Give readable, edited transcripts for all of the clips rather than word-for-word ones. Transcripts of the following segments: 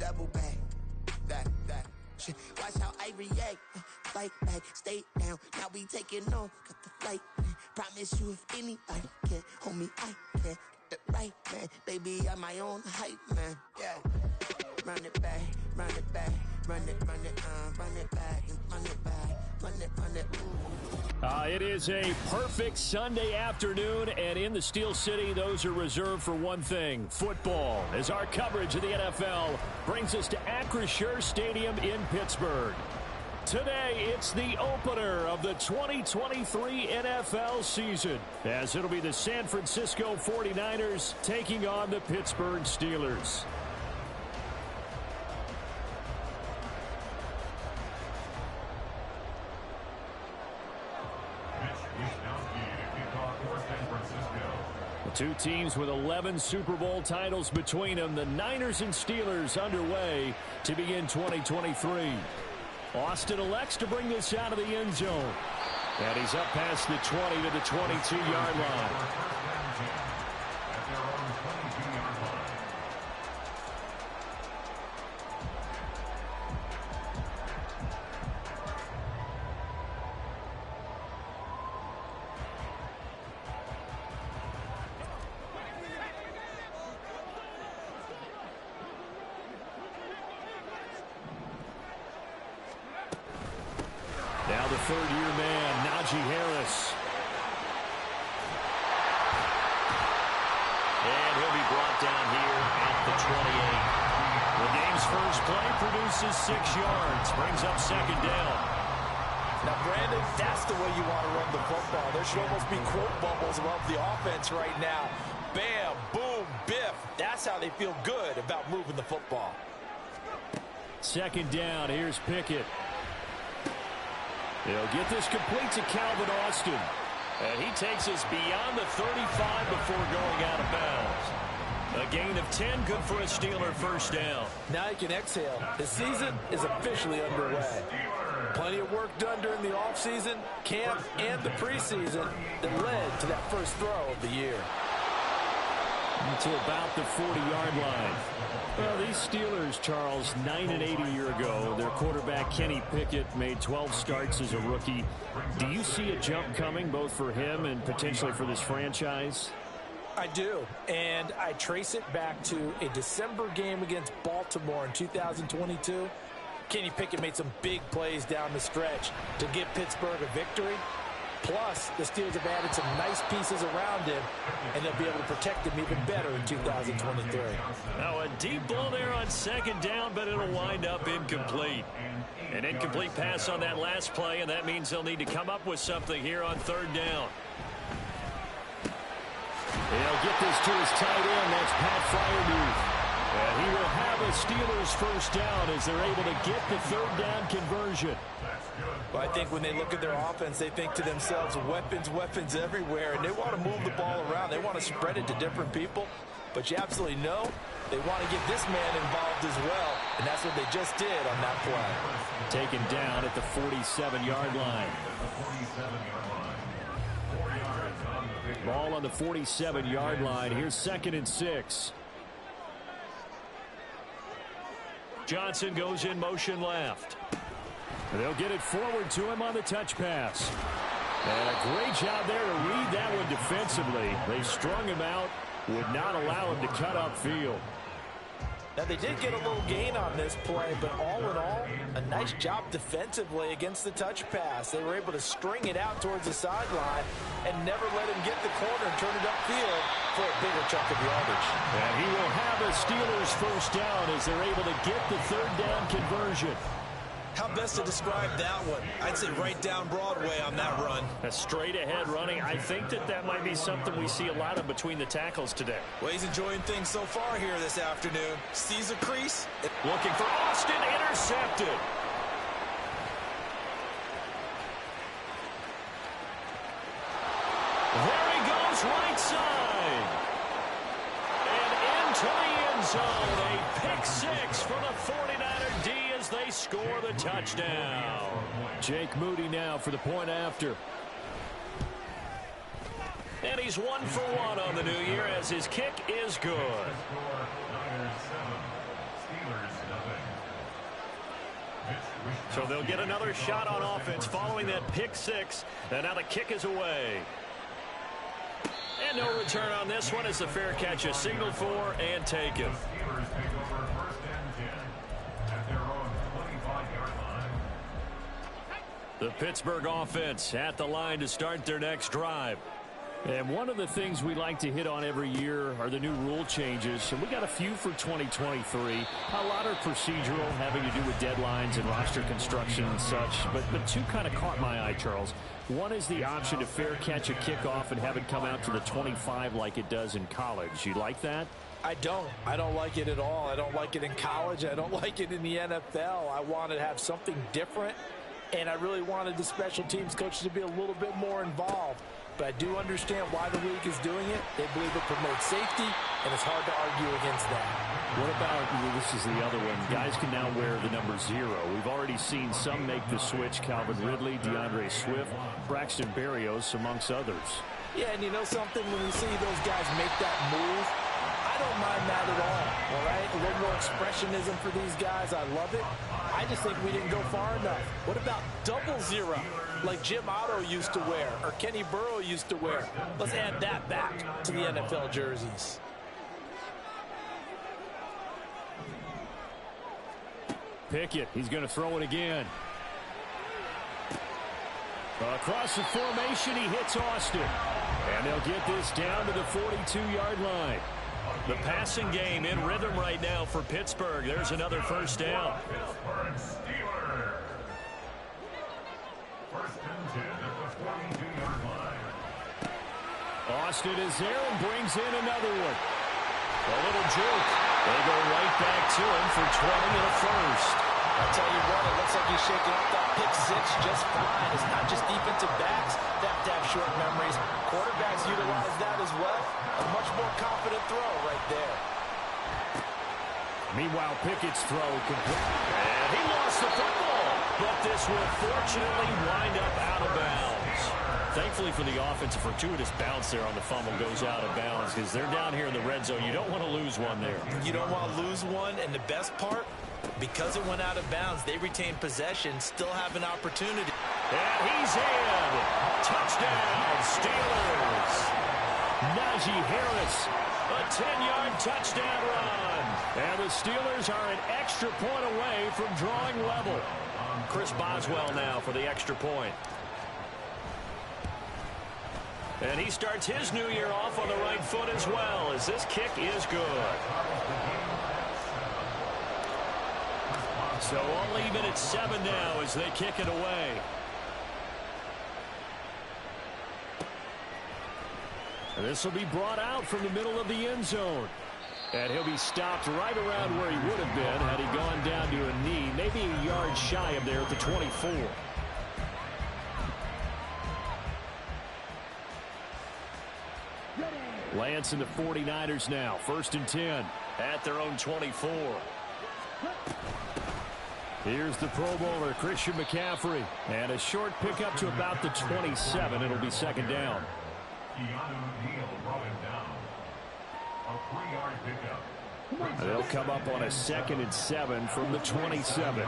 double back. That shit. Watch how I react. Fight back, stay down. Now we taking on. Got the flight. Promise you if anybody can, homie, I can. Get the right man, baby, I'm my own hype man. Yeah. Run it back, run it back, run it back, and run it back, run it. Ooh. It is a perfect Sunday afternoon, and in the Steel City, those are reserved for one thing, football, as our coverage of the NFL brings us to Acrisure Stadium in Pittsburgh. Today, it's the opener of the 2023 NFL season, as it'll be the San Francisco 49ers taking on the Pittsburgh Steelers. Two teams with 11 Super Bowl titles between them. The Niners and Steelers underway to begin 2023. Austin elects to bring this out of the end zone. And he's up past the 20 to the 22-yard line. Now the third-year man, Najee Harris. And he'll be brought down here at the 28. The game's first play produces 6 yards, brings up second down. Now, Brandon, that's the way you want to run the football. There should almost be quote bubbles above the offense right now. Bam, boom, biff. That's how they feel good about moving the football. Second down, here's Pickett. They'll get this complete to Calvin Austin. And he takes us beyond the 35 before going out of bounds. A gain of 10, good for a Steeler first down. Now you can exhale. The season is officially underway. Plenty of work done during the offseason, camp, and the preseason that led to that first throw of the year. To about the 40-yard line. Well, these Steelers, Charles, 9-8 a year ago. Their quarterback, Kenny Pickett, made 12 starts as a rookie. Do you see a jump coming, both for him and potentially for this franchise? I do, and I trace it back to a December game against Baltimore in 2022. Kenny Pickett made some big plays down the stretch to give Pittsburgh a victory. Plus, the Steelers have added some nice pieces around him, and they'll be able to protect him even better in 2023. Now, a deep ball there on second down, but it'll wind up incomplete. An incomplete pass on that last play, and that means they'll need to come up with something here on third down. They'll get this to his tight end. That's Pat Freiermuth. And he will have a Steelers first down as they're able to get the third down conversion. Well, I think when they look at their offense, they think to themselves, weapons, weapons everywhere, and they want to move the ball around. They want to spread it to different people, but you absolutely know they want to get this man involved as well, and that's what they just did on that play. Taken down at the 47-yard line. Ball on the 47-yard line. Here's 2nd and 6. Johnson goes in motion left. They'll get it forward to him on the touch pass. And a great job there to read that one defensively. They strung him out, would not allow him to cut upfield. Now, they did get a little gain on this play, but all in all, a nice job defensively against the touch pass. They were able to string it out towards the sideline and never let him get the corner and turn it upfield for a bigger chunk of yardage. And he will have a Steelers first down as they're able to get the third down conversion. How best to describe that one? I'd say right down Broadway on that run. A straight ahead running. I think that might be something we see a lot of between the tackles today. Well, he's enjoying things so far here this afternoon. Sees a crease. Looking for Austin, intercepted. There he goes, right side. And into the end zone. A pick six for the 49er D as they score the touchdown. Jake Moody now for the point after. And he's 1 for 1 on the new year as his kick is good. So they'll get another shot on offense following that pick six. And now the kick is away. And no return on this one as the fair catch is signaled for and taken. The Pittsburgh offense at the line to start their next drive. And one of the things we like to hit on every year are the new rule changes. And we got a few for 2023. A lot are procedural, having to do with deadlines and roster construction and such. But two kind of caught my eye, Charles. One is the option to fair catch a kickoff and have it come out to the 25 like it does in college. You like that? I don't like it at all. I don't like it in college. I don't like it in the NFL. I want to have something different. And I really wanted the special teams coaches to be a little bit more involved. But I do understand why the league is doing it. They believe it promotes safety, and it's hard to argue against that. What about, this is the other one, guys can now wear the number 0. We've already seen some make the switch, Calvin Ridley, DeAndre Swift, Braxton Berrios, amongst others. Yeah, and you know something, when you see those guys make that move, I don't mind that at all right? A little more expressionism for these guys. I love it. I just think we didn't go far enough. What about 00, like Jim Otto used to wear or Kenny Burrow used to wear? Let's add that back to the NFL jerseys. Pickett, he's going to throw it again. Across the formation, he hits Austin. And they'll get this down to the 42-yard line. The passing game in rhythm right now for Pittsburgh. There's another first down. Austin is there and brings in another one. A little juke. They go right back to him for 20 and a first. I'll tell you what, it looks like he's shaking off that pick six just fine. It's not just defensive backs that have short memories. Quarterbacks utilize that as well. A much more confident throw right there. Meanwhile, Pickett's throw complete. And he lost the football. But this will fortunately wind up out of bounds. Thankfully for the offense, a fortuitous bounce there on the fumble goes out of bounds because they're down here in the red zone. You don't want to lose one there. You don't want to lose one, and the best part, because it went out of bounds, they retained possession, still have an opportunity. And he's in. Touchdown, Steelers. Najee Harris, a 10-yard touchdown run. And the Steelers are an extra point away from drawing level. Chris Boswell now for the extra point. And he starts his new year off on the right foot as well, as this kick is good. So all even at 7 now as they kick it away. And this will be brought out from the middle of the end zone. And he'll be stopped right around where he would have been had he gone down to a knee, maybe a yard shy of there at the 24. Lance and the 49ers now, 1st and 10 at their own 24. Here's the Pro Bowler, Christian McCaffrey. And a short pickup to about the 27. It'll be 2nd down. They'll come up on a 2nd and 7 from the 27.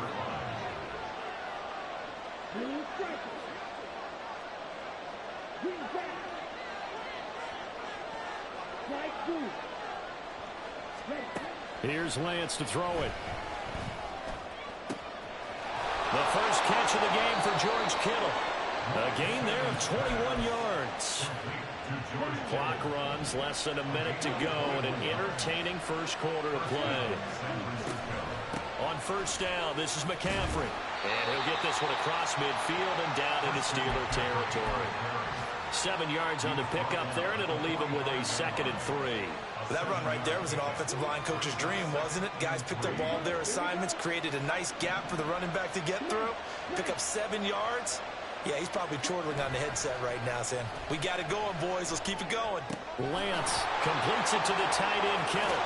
Here's Lance to throw it. The first catch of the game for George Kittle. A gain there of 21 yards. Clock runs, less than a minute to go, and an entertaining first quarter of play. On 1st down, this is McCaffrey. And he'll get this one across midfield and down into Steeler territory. 7 yards on the pickup there, and it'll leave him with a 2nd and 3. That run right there was an offensive line coach's dream, wasn't it? Guys picked up all their assignments, created a nice gap for the running back to get through, pick up 7 yards. Yeah, he's probably chortling on the headset right now saying, we got it going, boys. Let's keep it going. Lance completes it to the tight end, Kittle.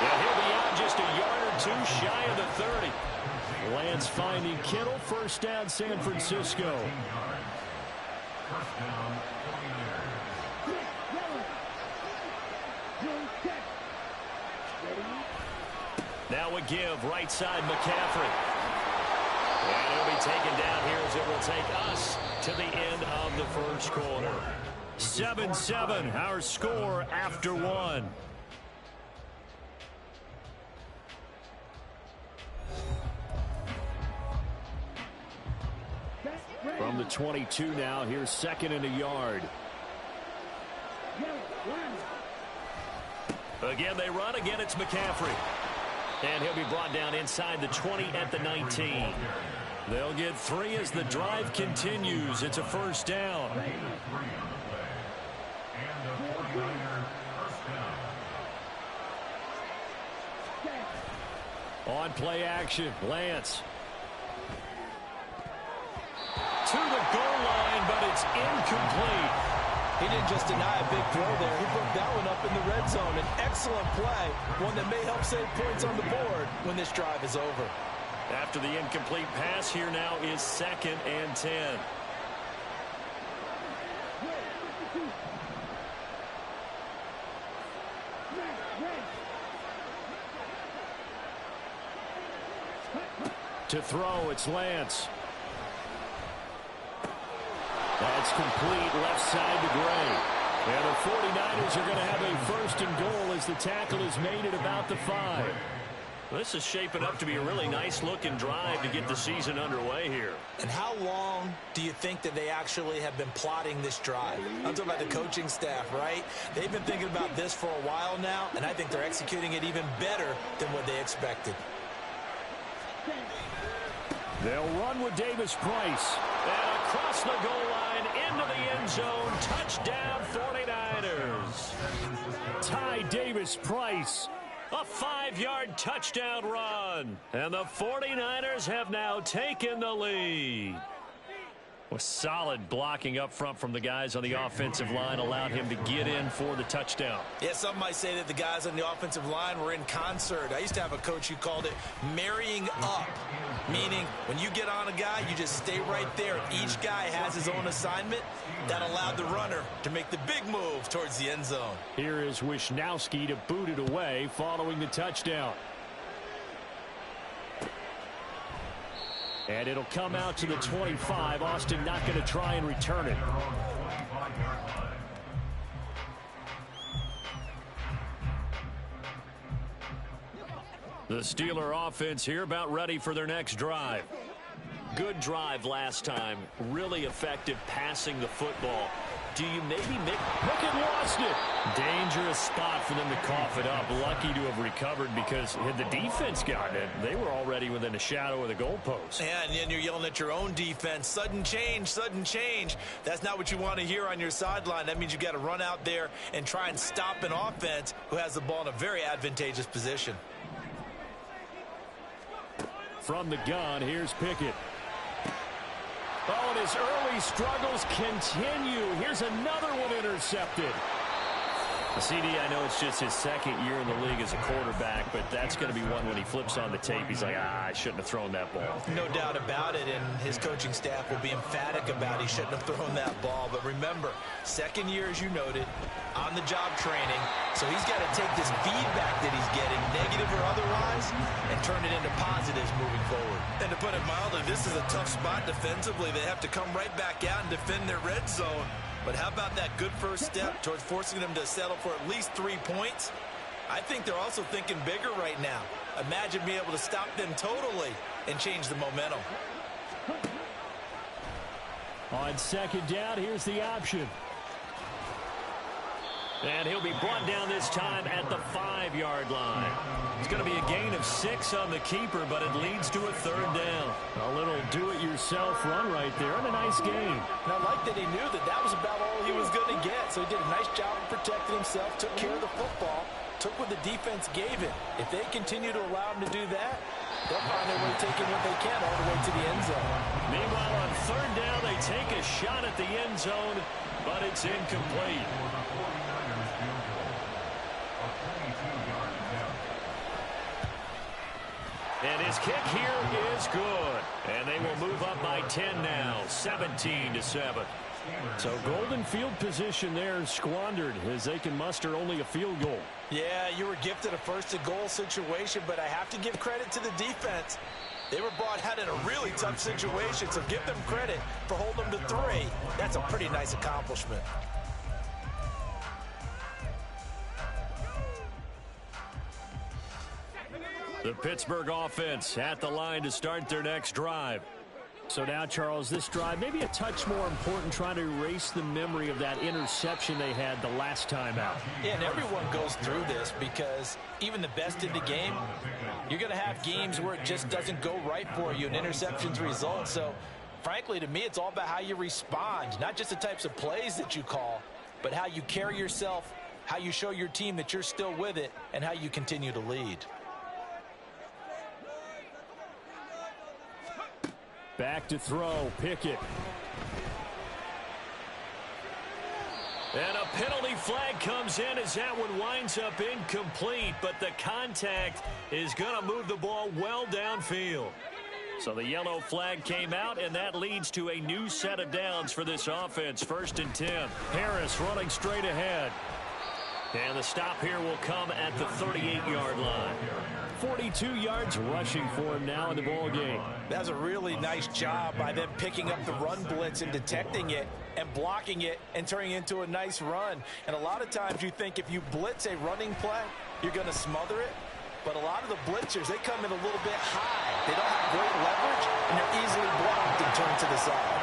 And he'll be out just a yard or two shy of the 30. Lance finding Kittle, 1st down, San Francisco. Now a give, right side McCaffrey. And he'll be taken down here as it will take us to the end of the first quarter. 7-7, our score after one. From the 22 now, here's 2nd and a yard. Again, they run. Again, it's McCaffrey. And he'll be brought down inside the 20 at the 19. They'll get 3 as the drive continues. It's a first down. On play action, Lance. To the goal line, but it's incomplete. He didn't just deny a big throw there. He put that one up in the red zone. An excellent play, one that may help save points on the board when this drive is over. After the incomplete pass, here now is 2nd and 10. To throw, it's Lance. That's complete, left side to Gray. And the 49ers are going to have a 1st and goal as the tackle is made at about the 5. This is shaping up to be a really nice-looking drive to get the season underway here. And how long do you think that they actually have been plotting this drive? I'm talking about the coaching staff, right? They've been thinking about this for a while now, and I think they're executing it even better than what they expected. They'll run with Davis Price. And across the goal line into the end zone. Touchdown 49ers. Ty Davis Price. A 5-yard touchdown run. And the 49ers have now taken the lead. With solid blocking up front from the guys on the offensive line allowed him to get in for the touchdown. Yeah, some might say that the guys on the offensive line were in concert. I used to have a coach who called it marrying up, meaning when you get on a guy, you just stay right there. Each guy has his own assignment. That allowed the runner to make the big move towards the end zone. Here is Wisnowski to boot it away following the touchdown. And it'll come out to the 25. Austin not going to try and return it. The Steeler offense here about ready for their next drive. Good drive last time. Really effective passing the football. Do you maybe Pickett lost it? Dangerous spot for them to cough it up. Lucky to have recovered because had the defense gotten it, they were already within a shadow of the goalpost. Yeah, and then you're yelling at your own defense. Sudden change, sudden change. That's not what you want to hear on your sideline. That means you got to run out there and try and stop an offense who has the ball in a very advantageous position. From the gun, here's Pickett. Oh, and his early struggles continue. Here's another one intercepted. CD, I know it's just his 2nd year in the league as a quarterback, but that's going to be one when he flips on the tape. He's like, I shouldn't have thrown that ball. No doubt about it, and his coaching staff will be emphatic about he shouldn't have thrown that ball. But remember, 2nd year, as you noted, on-the-job training. So he's got to take this feedback that he's getting, negative or otherwise, and turn it into positives moving forward. And to put it mildly, this is a tough spot defensively. They have to come right back out and defend their red zone. But how about that good first step towards forcing them to settle for at least 3 points? I think they're also thinking bigger right now. Imagine being able to stop them totally and change the momentum. On 2nd down, here's the option. And he'll be brought down this time at the 5-yard line. It's going to be a gain of 6 on the keeper, but it leads to a 3rd down. A little do-it-yourself run right there and a nice gain. And I like that he knew that that was about all he was going to get. So he did a nice job of protecting himself, took care of the football, took what the defense gave him. If they continue to allow him to do that, they'll find their way taking what they can all the way to the end zone. Meanwhile, on 3rd down, they take a shot at the end zone, but it's incomplete. And his kick here is good. And they will move up by 10 now, 17-7. So golden field position there squandered as they can muster only a field goal. Yeah, you were gifted a 1st and goal situation, but I have to give credit to the defense. They were brought out in a really tough situation, so give them credit for holding them to 3. That's a pretty nice accomplishment. The Pittsburgh offense at the line to start their next drive. So now, Charles, this drive maybe a touch more important, trying to erase the memory of that interception they had the last time out. Yeah, and everyone goes through this because even the best in the game, you're going to have games where it just doesn't go right for you and interceptions result. So, frankly, to me, it's all about how you respond, not just the types of plays that you call, but how you carry yourself, how you show your team that you're still with it, and how you continue to lead. Back to throw, Pickett. And a penalty flag comes in as that one winds up incomplete, but the contact is going to move the ball well downfield. So the yellow flag came out, and that leads to a new set of downs for this offense. 1st and 10. Harris running straight ahead. And the stop here will come at the 38-yard line. 42 yards rushing for him now in the ball game. That's a really nice job by them picking up the run blitz and detecting it and blocking it and turning it into a nice run. And a lot of times you think if you blitz a running play, you're going to smother it. But a lot of the blitzers, they come in a little bit high. They don't have great leverage, and they're easily blocked and turned to the side.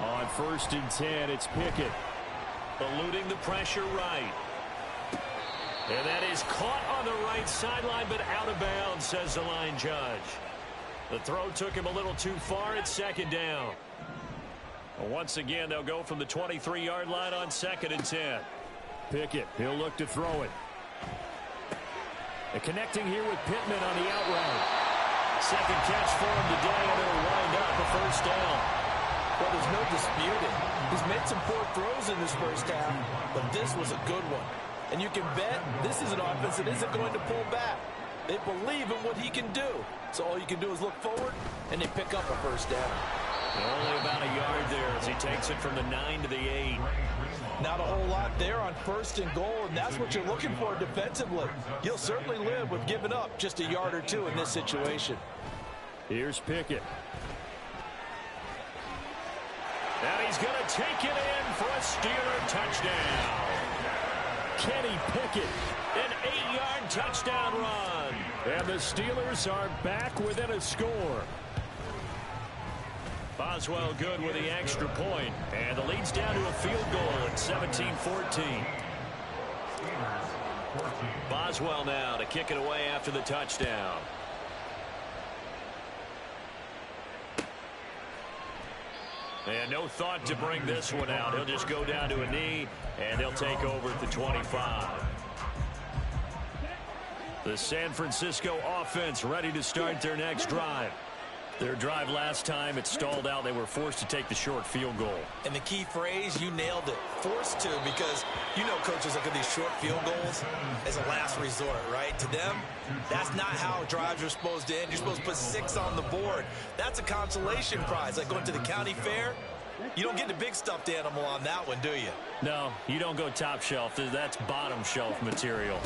On 1st and 10, it's Pickett. Eluding the pressure right. And that is caught on the right sideline, but out of bounds, says the line judge. The throw took him a little too far. It's 2nd down. Well, once again, they'll go from the 23-yard line on 2nd and 10. Pickett, he'll look to throw it. And connecting here with Pittman on the out route. 2nd catch for him today, and it'll wind up a 1st down. Well, there's no disputing. He's made some poor throws in this first half, but this was a good one. And you can bet this is an offense that isn't going to pull back. They believe in what he can do. So all you can do is look forward, and they pick up a 1st down. Only about a yard there as he takes it from the 9 to the 8. Not a whole lot there on 1st and goal, and that's what you're looking for defensively. You'll certainly live with giving up just a yard or 2 in this situation. Here's Pickett. And he's going to take it in for a Steeler touchdown. Kenny Pickett, an 8-yard touchdown run. And the Steelers are back within a score. Boswell good with the extra point. And the lead's down to a field goal at 17-14. Boswell now to kick it away after the touchdown. And no thought to bring this one out. He'll just go down to a knee, and they'll take over at the 25. The San Francisco offense ready to start their next drive. Their drive last time, it stalled out. They were forced to take the short field goal. And the key phrase, you nailed it. Forced to, because you know coaches look at these short field goals as a last resort, right? To them, that's not how drives are supposed to end. You're supposed to put 6 on the board. That's a consolation prize, like going to the county fair. You don't get the big stuffed animal on that one, do you? No, you don't go top shelf. That's bottom shelf material.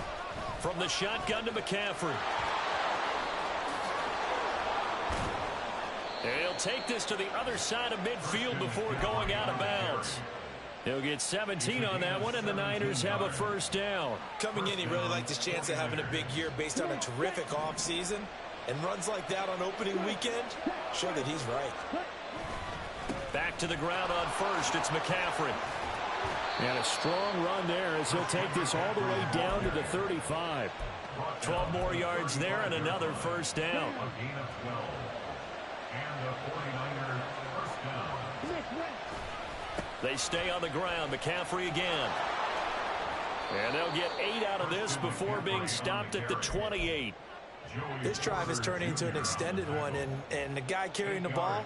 From the shotgun to McCaffrey. He'll take this to the other side of midfield before going out of bounds. He'll get 17 on that one, and the Niners have a 1st down. Coming in, he really liked his chance of having a big year based on a terrific offseason. And runs like that on opening weekend show that he's right. Back to the ground on 1st. It's McCaffrey. And a strong run there as he'll take this all the way down to the 35. 12 more yards there and another 1st down. They stay on the ground. McCaffrey again. And they'll get 8 out of this before being stopped at the 28. This drive is turning into an extended one, and the guy carrying the ball,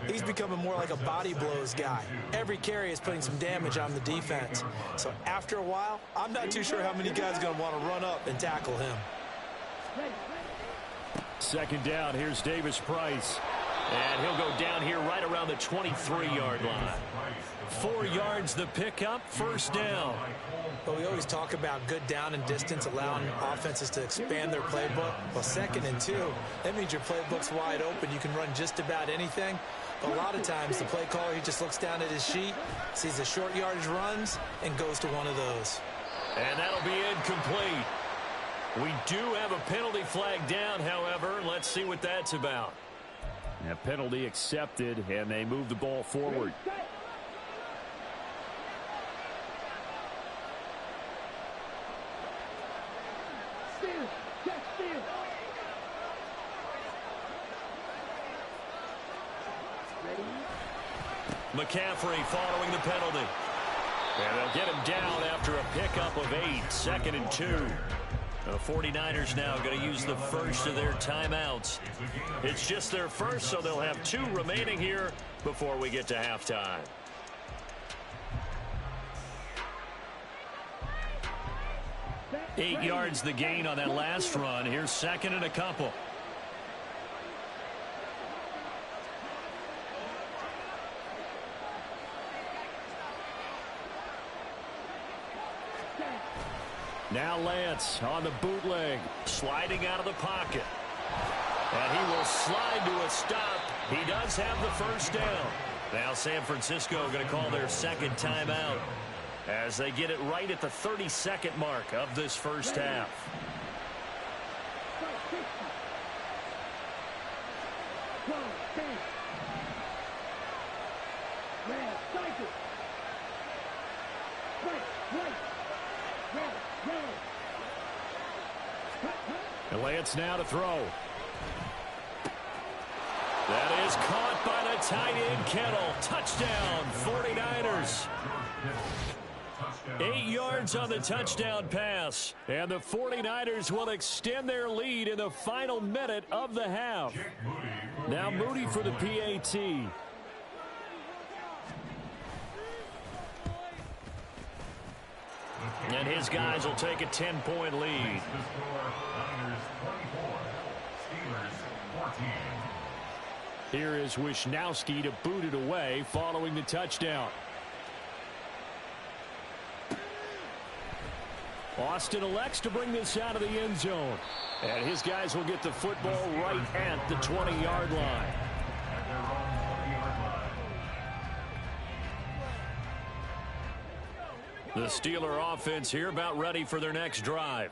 he's becoming more like a body blows guy. Every carry is putting some damage on the defense. So after a while, I'm not too sure how many guys are going to want to run up and tackle him. 2nd down. Here's Davis Price. And he'll go down here right around the 23-yard line. 4 yards the pickup, first down. Well, we always talk about good down and distance, allowing offenses to expand their playbook. Well, 2nd and 2, that means your playbook's wide open. You can run just about anything. But a lot of times, the play caller, he just looks down at his sheet, sees the short yardage runs, and goes to one of those. And that'll be incomplete. We do have a penalty flag down, however. Let's see what that's about. A penalty accepted, and they move the ball forward. McCaffrey following the penalty. And they'll get him down after a pickup of 8, 2nd and 2. The 49ers now going to use the first of their timeouts. It's just their first, so they'll have 2 remaining here before we get to halftime. Eight yards the gain on that last run. Here's 2nd and a couple. Now Lance on the bootleg, sliding out of the pocket. And he will slide to a stop. He does have the first down. Now San Francisco going to call their 2nd timeout as they get it right at the 32nd mark of this first half. And Lance now to throw. That is caught by the tight end Kittle. Touchdown, 49ers. 8 yards on the touchdown pass. And the 49ers will extend their lead in the final minute of the half. Now Moody for the PAT. And his guys will take a 10-point lead. Here is Wisnowski to boot it away following the touchdown. Austin elects to bring this out of the end zone. And his guys will get the football right at the 20-yard line. The Steeler offense here about ready for their next drive.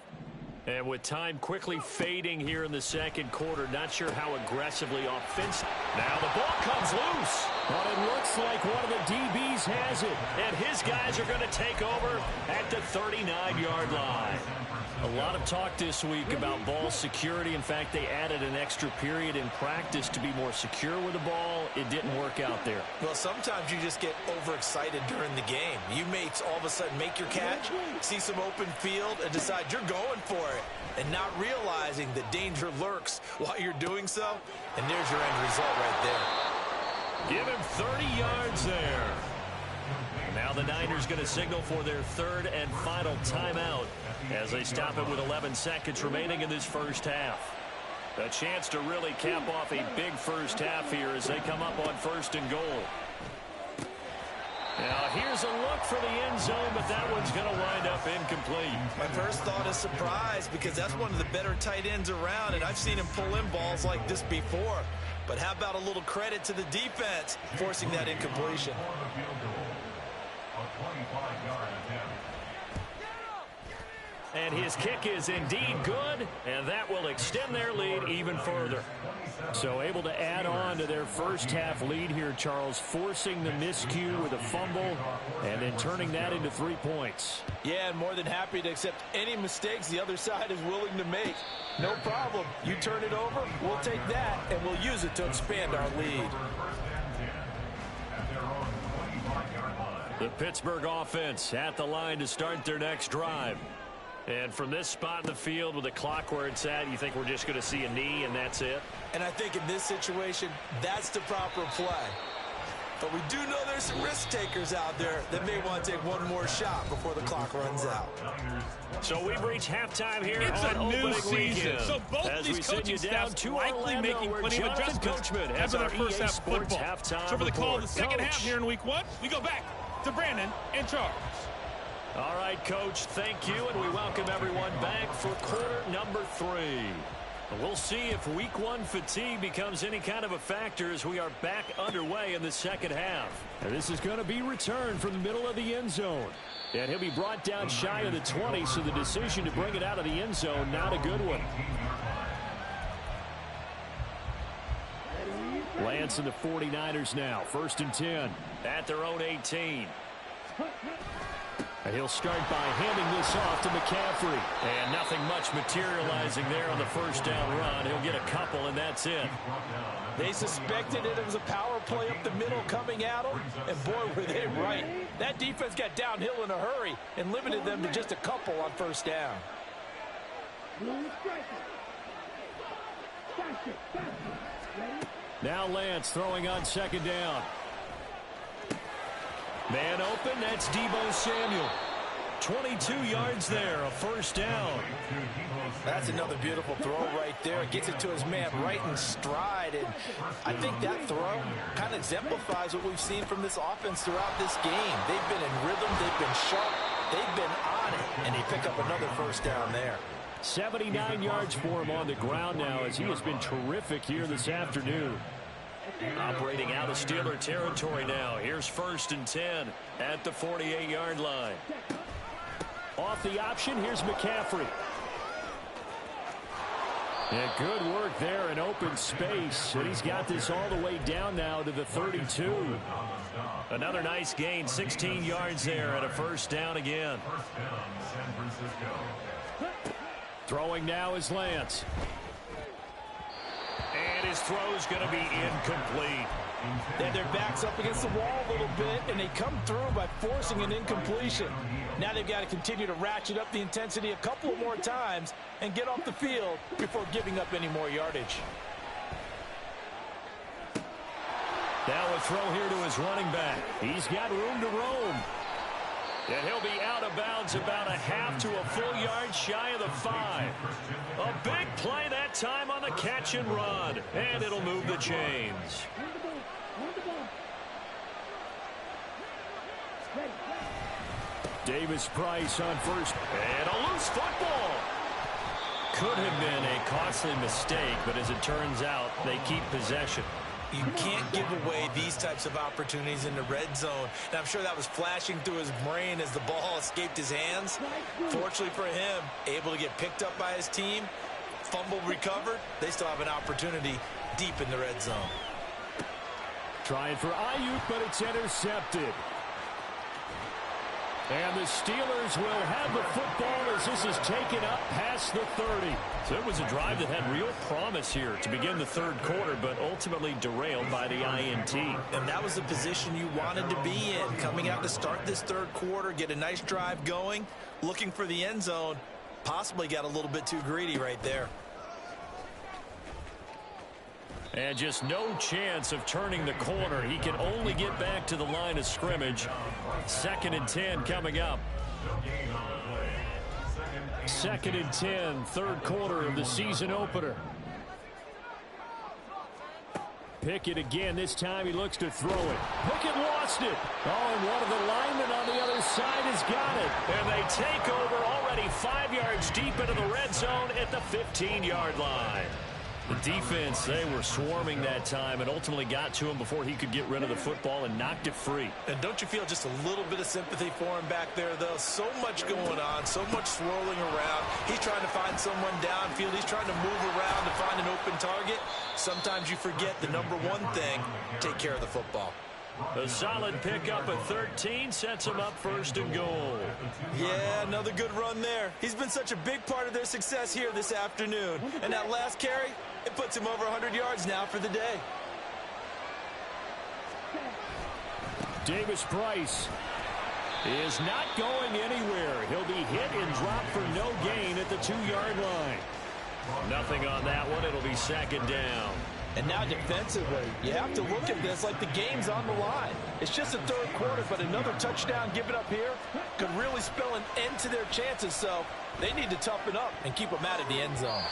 And with time quickly fading here in the second quarter, not sure how aggressively offensive. Now the ball comes loose. But it looks like one of the DBs has it. And his guys are going to take over at the 39-yard line. A lot of talk this week about ball security. In fact, they added an extra period in practice to be more secure with the ball. It didn't work out there. Well, sometimes you just get overexcited during the game. You may all of a sudden make your catch, see some open field, and decide you're going for it, and not realizing the danger lurks while you're doing so. And there's your end result right there. Give him 30 yards there. Now the Niners going to signal for their 3rd and final timeout as they stop it with 11 seconds remaining in this first half. A chance to really cap off a big first half here as they come up on 1st and goal. Now here's a look for the end zone, but that one's going to wind up incomplete. My first thought is surprise, because that's one of the better tight ends around, and I've seen him pull in balls like this before. But how about a little credit to the defense forcing that incompletion? And his kick is indeed good, and that will extend their lead even further. So able to add on to their first half lead here, Charles, forcing the miscue with a fumble and then turning that into 3 points. Yeah, and more than happy to accept any mistakes the other side is willing to make. No problem. You turn it over, we'll take that, and we'll use it to expand our lead. The Pittsburgh offense at the line to start their next drive. And from this spot in the field with the clock where it's at, you think we're just going to see a knee and that's it? And I think in this situation, that's the proper play. But we do know there's some risk takers out there that may want to take one more shot before the clock runs out. So we've reached halftime here it's on a new opening season. weekend. So both As these coaching staffs likely Orlando, making plenty of adjustments after their first half of football. Halftime so for the call of the report. second half here in week 1, we go back to Brandon in charge. All right, Coach, thank you, and we welcome everyone back for quarter number 3. We'll see if week 1 fatigue becomes any kind of a factor as we are back underway in the second half. And this is going to be returned from the middle of the end zone. And he'll be brought down shy of the 20, so the decision to bring it out of the end zone, not a good one. Lance and the 49ers now, 1st and 10 at their own 18. And he'll start by handing this off to McCaffrey. And nothing much materializing there on the first down run. He'll get a couple, and that's it. They suspected it was a power play up the middle coming at them, and boy, were they right. That defense got downhill in a hurry and limited them to just a couple on first down. Now Lance throwing on second down. Man open, that's Deebo Samuel. 22 yards there, a first down. That's another beautiful throw right there. Gets it to his man right in stride. And I think that throw kind of exemplifies what we've seen from this offense throughout this game. They've been in rhythm. They've been sharp. They've been on it. And they pick up another first down there. 79 yards for him on the ground now as he has been terrific here this afternoon. Operating out of Steeler territory now. Here's 1st and 10 at the 48-yard line. Off the option, here's McCaffrey. And good work there in open space. And he's got this all the way down now to the 32. Another nice gain, 16 yards there and a first down again. Throwing now is Lance. And his throw's going to be incomplete. And their back's up against the wall a little bit, and they come through by forcing an incompletion. Now they've got to continue to ratchet up the intensity a couple more times and get off the field before giving up any more yardage. Now a throw here to his running back. He's got room to roam. And he'll be out of bounds about a half to a full yard shy of the 5. A big play that time on the catch and run. And it'll move the chains. Davis Price on first. And a loose football. Could have been a costly mistake, but as it turns out, they keep possession. You can't give away these types of opportunities in the red zone. And I'm sure that was flashing through his brain as the ball escaped his hands. Fortunately for him, able to get picked up by his team, fumble recovered. They still have an opportunity deep in the red zone. Trying for Ayuk, but it's intercepted. And the Steelers will have the football as this is taken up past the 30. So it was a drive that had real promise here to begin the third quarter, but ultimately derailed by the INT. And that was the position you wanted to be in, coming out to start this third quarter, get a nice drive going, looking for the end zone. Possibly got a little bit too greedy right there. And just no chance of turning the corner. He can only get back to the line of scrimmage. 2nd and 10 coming up. 2nd and 10, third quarter of the season opener. Pickett again. This time he looks to throw it. Pickett lost it. Oh, and one of the linemen on the other side has got it. And they take over already 5 yards deep into the red zone at the 15-yard line. The defense, they were swarming that time and ultimately got to him before he could get rid of the football and knocked it free. And don't you feel just a little bit of sympathy for him back there, though? So much going on, so much swirling around. He's trying to find someone downfield. He's trying to move around to find an open target. Sometimes you forget the number one thing, take care of the football. A solid pickup at 13 sets him up 1st and goal. Yeah, another good run there. He's been such a big part of their success here this afternoon. And that last carry, it puts him over 100 yards now for the day. Davis Price is not going anywhere. He'll be hit and dropped for no gain at the 2-yard line. Nothing on that one. It'll be 2nd down. And now defensively, you have to look at this like the game's on the line. It's just the third quarter, but another touchdown given up here could really spell an end to their chances. So they need to toughen up and keep them out of the end zone.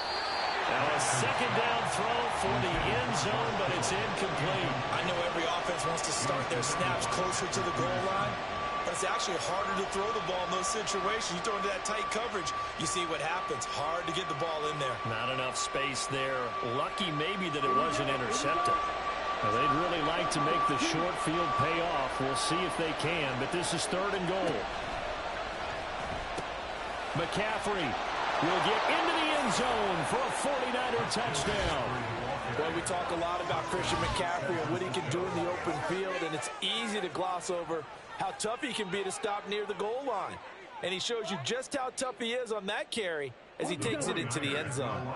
Now a second down throw for the end zone, but it's incomplete. I know every offense wants to start their snaps closer to the goal line, but it's actually harder to throw the ball in those situations. You throw into that tight coverage, you see what happens. Hard to get the ball in there. Not enough space there. Lucky maybe that it wasn't intercepted. Now, they'd really like to make the short field pay off. We'll see if they can, but this is 3rd and goal. McCaffrey will get into the end zone for a 49er touchdown. Well, we talk a lot about Christian McCaffrey and what he can do in the open field, and it's easy to gloss over how tough he can be to stop near the goal line. And he shows you just how tough he is on that carry as he takes it into the end zone.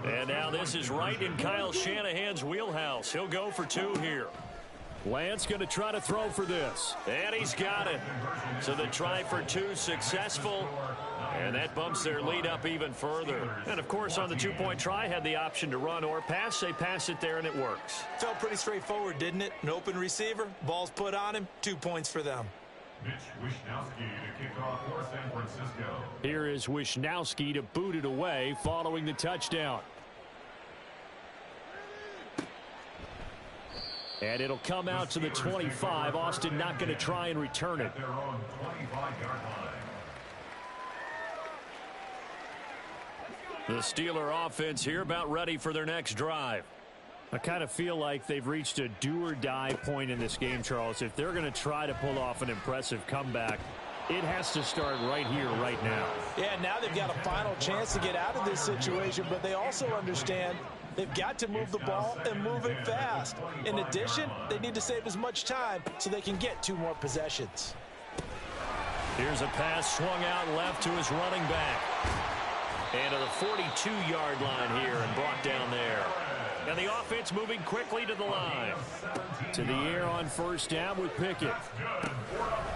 And now this is right in Kyle Shanahan's wheelhouse. He'll go for 2 here. Lance going to try to throw for this. And he's got it. So the try for 2 successful. And that bumps their lead up even further. And, of course, on the 2-point try, had the option to run or pass. They pass it there, and it works. Felt pretty straightforward, didn't it? An open receiver, ball's put on him, 2 points for them. Mitch Wishnowsky to kick off for San Francisco. Here is Wishnowsky to boot it away following the touchdown. And it'll come out to the 25. Austin not going to try and return it. Their own 25-yard line. The Steeler offense here about ready for their next drive. I kind of feel like they've reached a do-or-die point in this game, Charles. If they're going to try to pull off an impressive comeback, it has to start right here, right now. Yeah, now they've got a final chance to get out of this situation, but they also understand they've got to move the ball and move it fast. In addition, they need to save as much time so they can get 2 more possessions. Here's a pass swung out left to his running back. And to the 42-yard line here and brought down there. And the offense moving quickly to the line. To the air on 1st down with Pickett.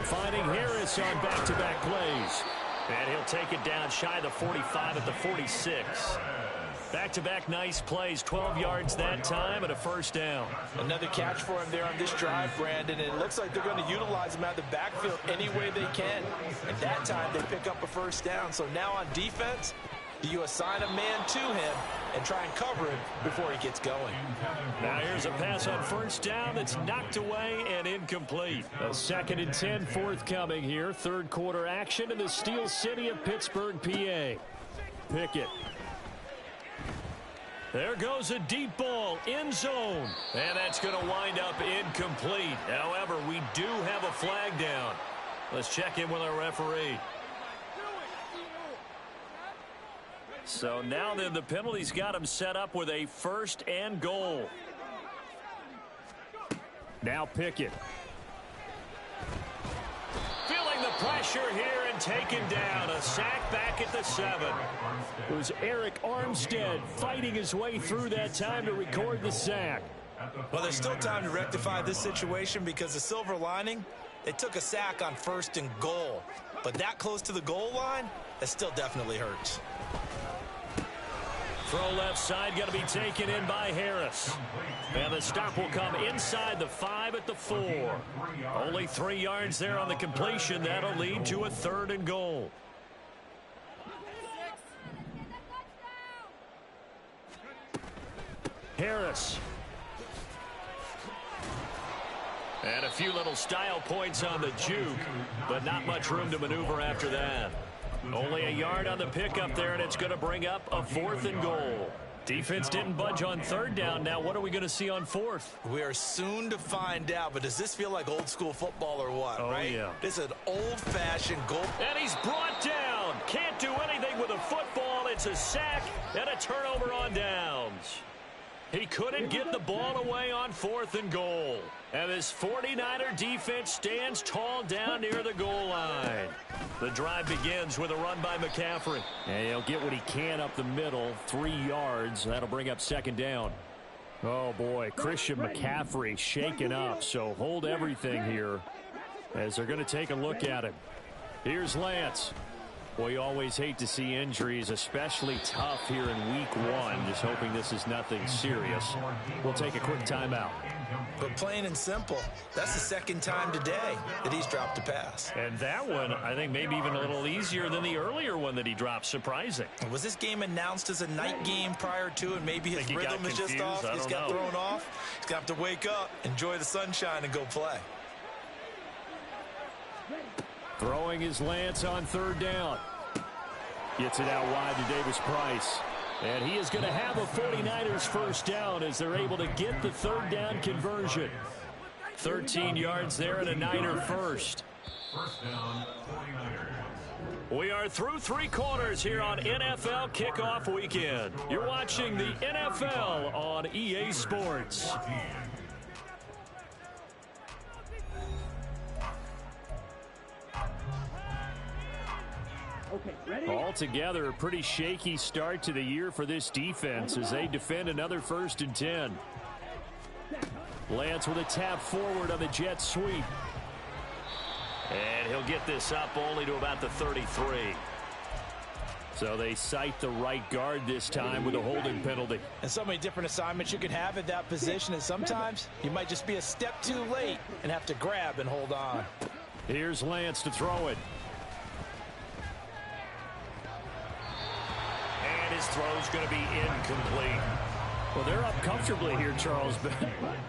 Finding Harris on back-to-back plays. And he'll take it down shy of the 45 at the 46. Back-to-back nice plays, 12 yards that time and a 1st down. Another catch for him there on this drive, Brandon, and it looks like they're going to utilize him out of the backfield any way they can. And that time they pick up a 1st down. So now on defense, you assign a man to him and try and cover him before he gets going. Now here's a pass on 1st down that's knocked away and incomplete. A 2nd and 10 forthcoming here. 3rd quarter action in the Steel City of Pittsburgh, PA. Pickett. There goes a deep ball, end zone. And that's going to wind up incomplete. However, we do have a flag down. Let's check in with our referee. So now then the penalty's got him set up with a 1st and goal. Now Pickett. Feeling the pressure here and taken down. A sack back at the 7. It was Eric Armstead fighting his way through that time to record the sack. Well, there's still time to rectify this situation because the silver lining, they took a sack on 1st and goal. But that close to the goal line, that still definitely hurts. Throw left side, going to be taken in by Harris. And the stop will come inside the 5 at the 4. Only 3 yards there on the completion. That'll lead to a 3rd and goal. Harris. And a few little style points on the juke, but not much room to maneuver after that. Only a yard on the pickup there, and it's going to bring up a 4th and goal. Defense didn't budge on 3rd down. Now what are we going to see on 4th? We are soon to find out, but does this feel like old school football or what, right? Yeah. This is an old-fashioned goal. And he's brought down. Can't do anything with a football. It's a sack and a turnover on downs. He couldn't get the ball away on 4th and goal. And this 49er defense stands tall down near the goal line. The drive begins with a run by McCaffrey. And he'll get what he can up the middle, 3 yards. That'll bring up 2nd down. Oh, boy, Christian McCaffrey shaken up. So hold everything here as they're going to take a look at him. Here's Lance. Well, you always hate to see injuries, especially tough here in week 1. Just hoping this is nothing serious. We'll take a quick timeout. But plain and simple, that's the second time today that he's dropped a pass. And that one, I think, maybe even a little easier than the earlier one that he dropped. Surprising. Was this game announced as a night game prior to, and maybe his rhythm is just off? He's got thrown off. He's going to have to wake up, enjoy the sunshine, and go play. Throwing is Lance on 3rd down. Gets it out wide to Davis Price. And he is going to have a 49ers first down as they're able to get the 3rd down conversion. 13 yards there and a Niner first. First down, 49ers. We are through 3 quarters here on NFL Kickoff Weekend. You're watching the NFL on EA Sports. Altogether, a pretty shaky start to the year for this defense as they defend another 1st and 10. Lance with a tap forward on the jet sweep. And he'll get this up only to about the 33. So they cite the right guard this time with a holding penalty. And so many different assignments you could have at that position, and sometimes you might just be a step too late and have to grab and hold on. Here's Lance to throw it. His throw's going to be incomplete. Well, they're up comfortably here, Charles, but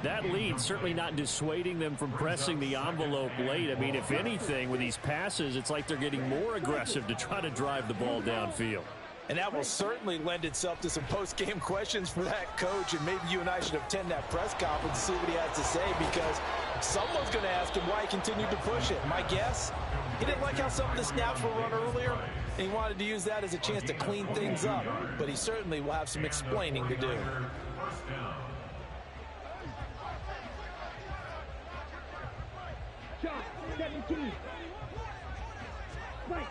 that lead certainly not dissuading them from pressing the envelope late. I mean, if anything, with these passes, it's like they're getting more aggressive to try to drive the ball downfield. And that will certainly lend itself to some post-game questions for that coach, and maybe you and I should attend that press conference to see what he has to say, because someone's going to ask him why he continued to push it. My guess, he didn't like how some of the snaps were run earlier, and he wanted to use that as a chance to clean things up, but he certainly will have some explaining to do. First down. Shot 17. Right.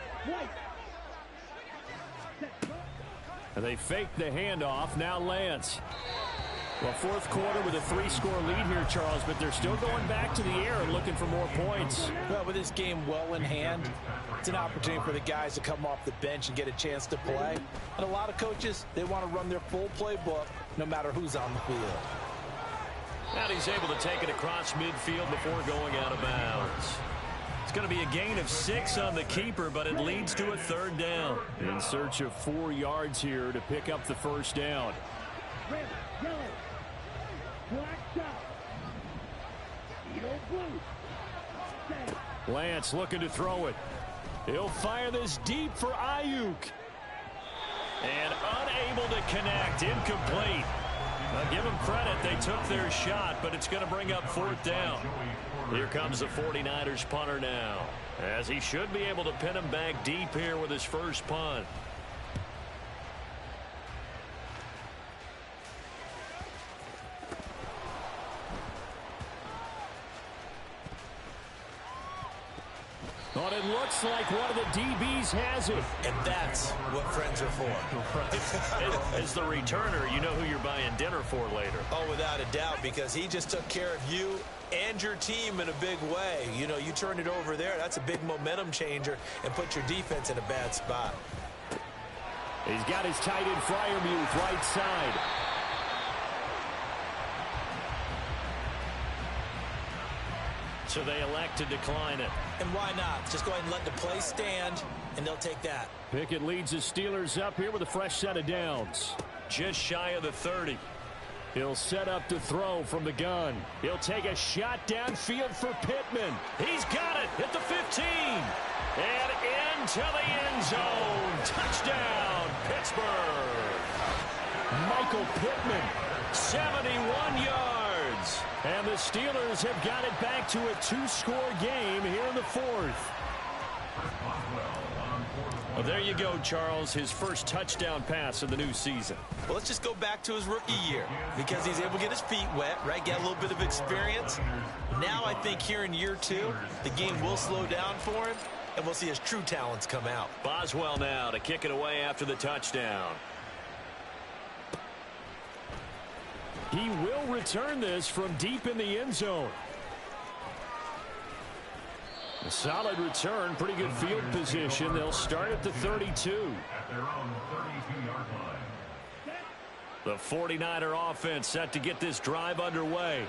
And they fake the handoff. Now Lance. Well, 4th quarter with a 3-score lead here, Charles, but they're still going back to the air and looking for more points. Well, with this game well in hand, it's an opportunity for the guys to come off the bench and get a chance to play. And a lot of coaches, they want to run their full playbook no matter who's on the field. Now he's able to take it across midfield before going out of bounds. It's going to be a gain of 6 on the keeper, but it leads to a 3rd down. In search of 4 yards here to pick up the first down. Red, yellow, black shot. Yellow, blue. Set. Lance looking to throw it. He'll fire this deep for Ayuk. And unable to connect. Incomplete. Now give them credit. They took their shot, but it's going to bring up 4th down. Here comes the 49ers punter now, as he should be able to pin him back deep here with his first punt. But it looks like one of the DBs has it. And that's what friends are for. Right. As the returner, you know who you're buying dinner for later. Oh, without a doubt, because he just took care of you and your team in a big way. You know, you turn it over there, that's a big momentum changer, and put your defense in a bad spot. He's got his tight end Freiermuth right side. So they elect to decline it. And why not? Just go ahead and let the play stand, and they'll take that. Pickett leads the Steelers up here with a fresh set of downs. Just shy of the 30. He'll set up to throw from the gun. He'll take a shot downfield for Pittman. He's got it at the 15. And into the end zone. Touchdown, Pittsburgh. Michael Pittman, 71 yards. And the Steelers have got it back to a 2-score game here in the 4th. Well, there you go, Charles. His first touchdown pass of the new season. Well, let's just go back to his rookie year, because he's able to get his feet wet, right? Get a little bit of experience. Now I think here in year 2, the game will slow down for him, and we'll see his true talents come out. Boswell now to kick it away after the touchdown. He will return this from deep in the end zone. A solid return, pretty good field position. They'll start at the 32. At their own 32-yard line. The 49er offense set to get this drive underway.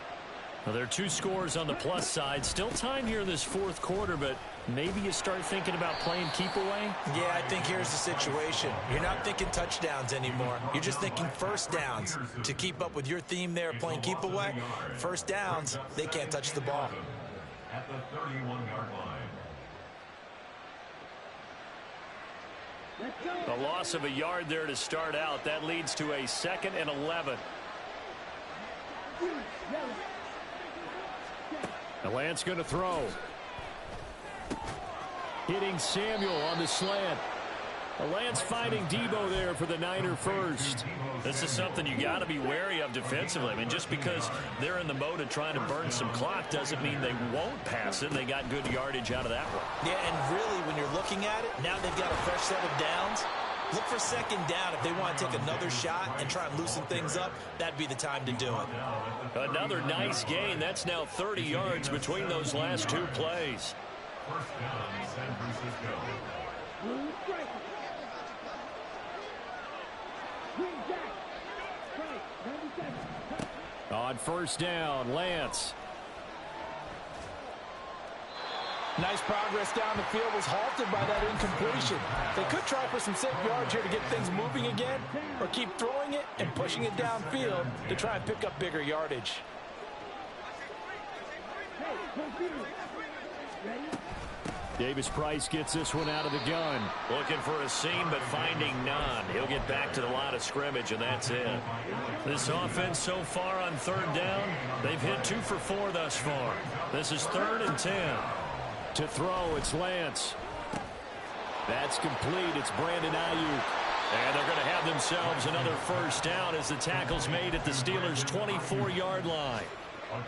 Well, there are 2 scores on the plus side. Still time here in this fourth quarter, but maybe you start thinking about playing keep away? Yeah, I think here's the situation. You're not thinking touchdowns anymore. You're just thinking first downs. To keep up with your theme there, playing keep away, first downs, they can't touch the ball. At the 31-yard line. A loss of a yard there to start out. That leads to a 2nd and 11. The Lance going to throw. Hitting Samuel on the slant. Lance finding Debo there for the Niner first. This is something you got to be wary of defensively. I mean, just because they're in the mode of trying to burn some clock doesn't mean they won't pass it. They got good yardage out of that one. Yeah, and really, when you're looking at it, now they've got a fresh set of downs. Look for 2nd down. If they want to take another shot and try and loosen things up, that'd be the time to do it. Another nice gain. That's now 30 yards between those last 2 plays. First down, San Francisco. On first down, Lance. Nice progress down the field was halted by that incompletion. They could try for some safe yards here to get things moving again, or keep throwing it and pushing it downfield to try and pick up bigger yardage. Davis Price gets this one out of the gun. Looking for a seam, but finding none. He'll get back to the line of scrimmage, and that's it. This offense so far on 3rd down, they've hit 2 for 4 thus far. This is 3rd and 10. To throw, it's Lance. That's complete. It's Brandon Ayuk. And they're going to have themselves another first down as the tackle's made at the Steelers' 24-yard line.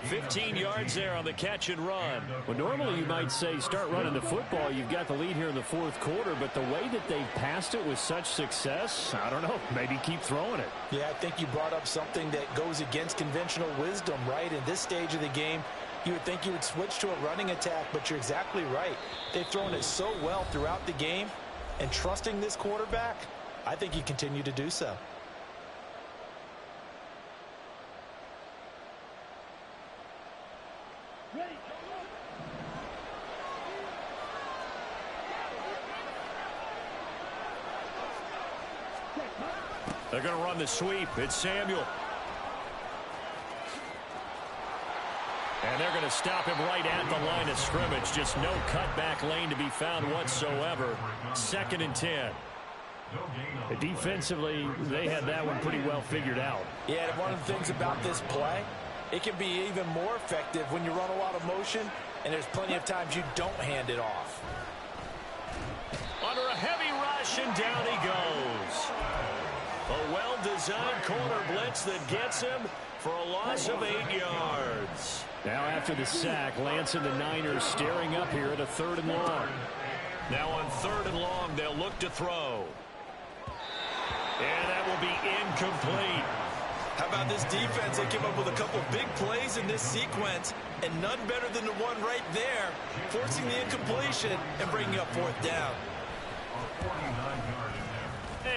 15 yards there on the catch and run. Well, normally you might say start running the football. You've got the lead here in the fourth quarter, but the way that they've passed it with such success, I don't know, maybe keep throwing it. Yeah, I think you brought up something that goes against conventional wisdom, right? In this stage of the game, you would think you would switch to a running attack, but you're exactly right. They've thrown it so well throughout the game, and trusting this quarterback, I think you continue to do so. They're going to run the sweep. It's Samuel. And they're going to stop him right at the line of scrimmage. Just no cutback lane to be found whatsoever. 2nd and 10. Defensively, they had that one pretty well figured out. Yeah, and one of the things about this play, it can be even more effective when you run a lot of motion, and there's plenty of times you don't hand it off. Under a heavy rush, and down he goes. A well-designed corner blitz that gets him for a loss of 8 yards. Now after the sack, Lance and the Niners staring up here at a 3rd and long. Now on 3rd and long, they'll look to throw. And that will be incomplete. How about this defense? They came up with a couple of big plays in this sequence, and none better than the one right there, forcing the incompletion and bringing up 4th down.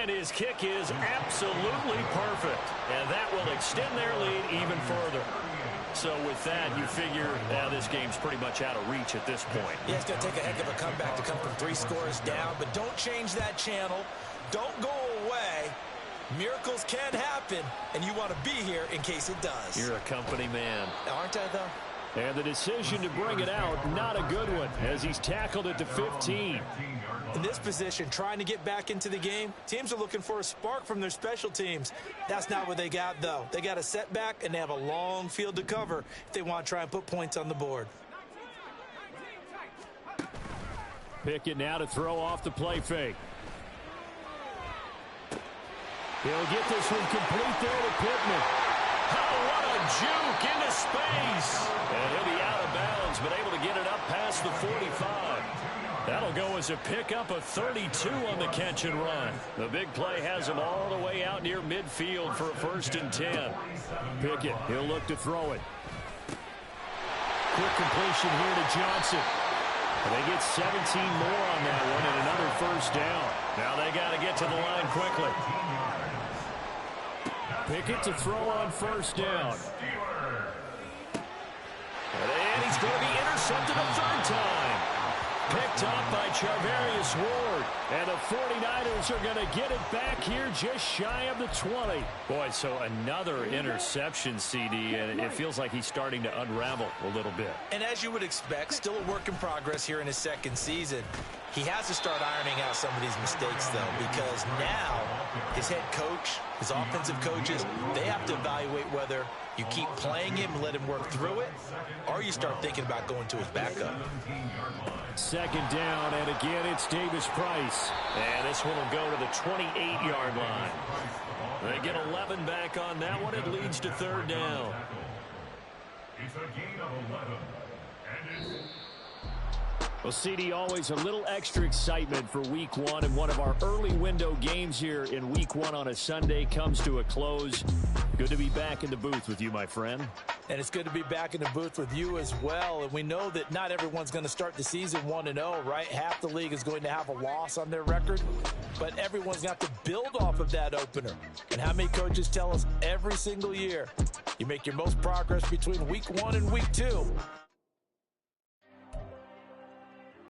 And his kick is absolutely perfect. And that will extend their lead even further. So with that, you figure this game's pretty much out of reach at this point. Yeah, it's going to take a heck of a comeback to come from 3 scores down, but don't change that channel. Don't go away. Miracles can happen, and you want to be here in case it does. You're a company man. Aren't I, though? And the decision to bring it out, not a good one, as he's tackled at the 15. In this position, trying to get back into the game, teams are looking for a spark from their special teams. That's not what they got, though. They got a setback, and they have a long field to cover if they want to try and put points on the board. Pickett now to throw off the play fake. He'll get this one complete there to Pittman. Oh, what a juke into space. And he'll be out of bounds, but able to get it up past the 45. That'll go as a pickup of 32 on the catch and run. The big play has him all the way out near midfield for a 1st and 10. Pickett, he'll look to throw it. Quick completion here to Johnson. And they get 17 more on that one and another first down. Now they got to get to the line quickly. Pickett to throw on first down. And he's going to be intercepted a third time. Picked up by Charvarius Ward. And the 49ers are going to get it back here just shy of the 20. Boy, so another interception, CD, and it feels like he's starting to unravel a little bit. And as you would expect, still a work in progress here in his second season. He has to start ironing out some of these mistakes, though, because now his head coach, his offensive coaches, they have to evaluate whether you keep playing him and let him work through it, or you start thinking about going to his backup. Second down, and again, it's Davis Price. And this one will go to the 28-yard line. They get 11 back on that one. It leads to third down. It's a gain of 11. And it's... Well, CD, always a little extra excitement for Week 1, and one of our early window games here in Week 1 on a Sunday comes to a close. Good to be back in the booth with you, my friend. And it's good to be back in the booth with you as well. And we know that not everyone's going to start the season 1-0, right? Half the league is going to have a loss on their record, but everyone's got to build off of that opener. And how many coaches tell us every single year, you make your most progress between Week 1 and Week 2.